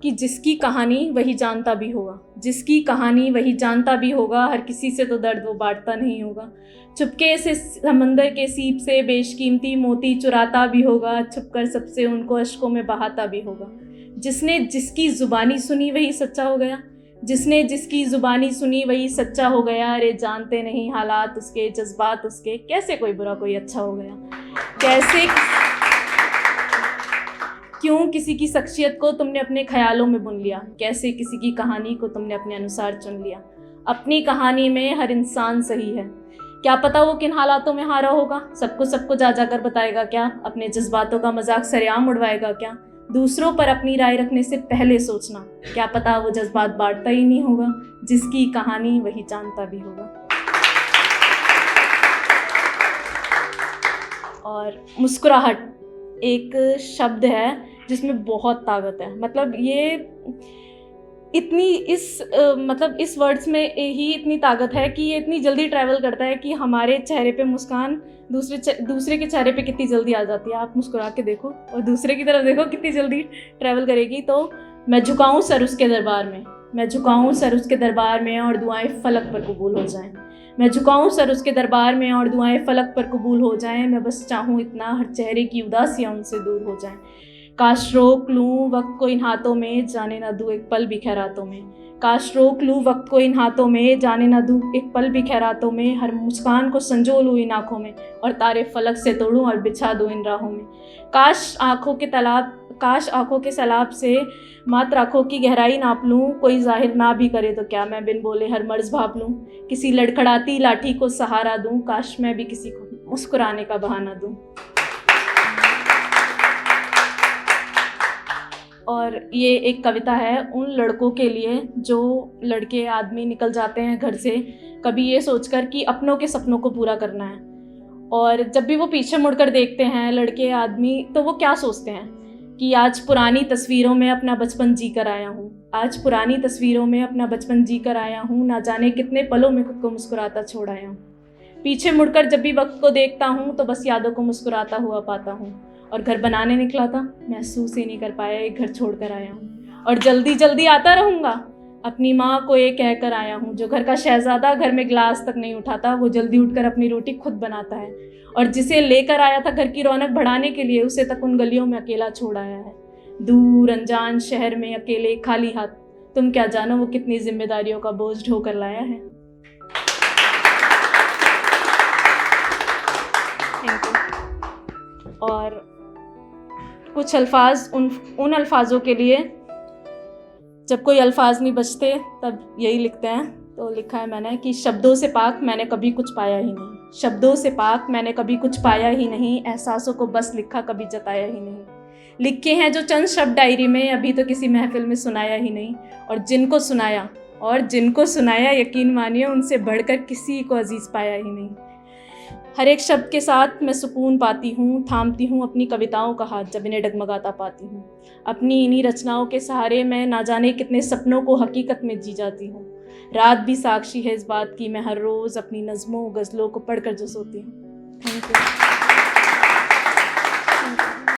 कि जिसकी कहानी वही जानता भी होगा, जिसकी कहानी वही जानता भी होगा, हर किसी से तो दर्द वो बांटता नहीं होगा। चुपके से समंदर के सीप से बेशकीमती मोती चुराता भी होगा, छुपकर सबसे उनको अश्कों में बहाता भी होगा। जिसने जिसकी ज़ुबानी सुनी वही सच्चा हो गया, जिसने जिसकी ज़ुबानी सुनी वही सच्चा हो गया। अरे जानते नहीं हालात उसके, जज्बात उसके, कैसे कोई बुरा कोई अच्छा हो गया। कैसे क्यों किसी की शख्सियत को तुमने अपने ख्यालों में बुन लिया, कैसे किसी की कहानी को तुमने अपने अनुसार चुन लिया। अपनी कहानी में हर इंसान सही है, क्या पता वो किन हालातों में हारा होगा। सबको जा जाकर बताएगा क्या, अपने जज्बातों का मजाक सरेआम उड़वाएगा क्या। दूसरों पर अपनी राय रखने से पहले सोचना, क्या पता वो जज्बात बांटता ही नहीं होगा। जिसकी कहानी वही जानता भी होगा। और मुस्कुराहट एक शब्द है जिसमें बहुत ताकत है। मतलब ये इतनी इस वर्ड्स में ही इतनी ताकत है कि ये इतनी जल्दी ट्रैवल करता है कि हमारे चेहरे पे मुस्कान दूसरे के चेहरे पे कितनी जल्दी आ जाती है। आप मुस्कुरा के देखो और दूसरे की तरफ देखो, कितनी जल्दी ट्रैवल करेगी। तो मैं झुकाऊं सर उसके दरबार में, मैं झुकाऊं सर उसके दरबार में और दुआएं फलक पर कबूल हो जाएं। मैं झुकाऊं सर उसके दरबार में और दुआएं फलक पर कबूल हो जाएं। मैं बस चाहूँ इतना, हर चेहरे की उदासियाँ उनसे दूर हो जाएं। काश रोक लूँ वक्त को इन हाथों में, जाने ना दूँ एक पल भी खैरातों में। काश रोक लूँ वक्त को इन हाथों में, जाने ना दूँ एक पल भी खैरातों में। हर मुस्कान को संजो लूँ इन आँखों में और तारे फलक से तोड़ूँ और बिछा दूँ इन राहों में। काश आँखों के सैलाब से मात्र आँखों की गहराई नाप लूँ। कोई जाहिर ना भी करे तो क्या, मैं बिन बोले हर मर्ज भाप लूँ। किसी लड़खड़ाती लाठी को सहारा दूँ, काश मैं भी किसी को मुस्कुराने का बहाना दूँ। और ये एक कविता है उन लड़कों के लिए जो लड़के आदमी निकल जाते हैं घर से कभी ये सोचकर कि अपनों के सपनों को पूरा करना है, और जब भी वो पीछे मुड़कर देखते हैं लड़के आदमी, तो वो क्या सोचते हैं कि आज पुरानी तस्वीरों में अपना बचपन जी कर आया हूँ, आज पुरानी तस्वीरों में अपना बचपन जी कर आया हूँ, ना जाने कितने पलों में खुद को मुस्कुराता छोड़ आया हूँ। पीछे मुड़कर जब भी वक्त को देखता हूँ तो बस यादों को मुस्कुराता हुआ पाता हूँ। और घर बनाने निकला था, महसूस ही नहीं कर पाया एक घर छोड़ कर आया हूँ। और जल्दी जल्दी आता रहूँगा, अपनी माँ को ये कह कर आया हूँ। जो घर का शहजादा घर में गिलास तक नहीं उठाता, वो जल्दी उठकर अपनी रोटी खुद बनाता है। और जिसे लेकर आया था घर की रौनक बढ़ाने के लिए, उसे तक उन गलियों में अकेला छोड़ आया है। दूर अनजान शहर में अकेले खाली हाथ, तुम क्या जानो वो कितनी जिम्मेदारियों का बोझ ढोकर लाया है। Thank you. और कुछ अल्फाज उन अल्फाजों के लिए जब कोई अल्फाज नहीं बचते तब यही लिखते हैं। तो लिखा है मैंने कि शब्दों से पाक मैंने कभी कुछ पाया ही नहीं, शब्दों से पाक मैंने कभी कुछ पाया ही नहीं, एहसासों को बस लिखा कभी जताया ही नहीं। लिखे हैं जो चंद शब्द डायरी में, अभी तो किसी महफिल में सुनाया ही नहीं। और जिनको सुनाया यकीन मानिए उनसे बढ़कर किसी को अजीज पाया ही नहीं। हर एक शब्द के साथ मैं सुकून पाती हूँ, थामती हूँ अपनी कविताओं का हाथ जब इन्हें डगमगाता पाती हूँ। अपनी इन्हीं रचनाओं के सहारे मैं ना जाने कितने सपनों को हकीकत में जी जाती हूँ। रात भी साक्षी है इस बात की, मैं हर रोज़ अपनी नज़मों गज़लों को पढ़कर जो सोती हूँ। Thank you.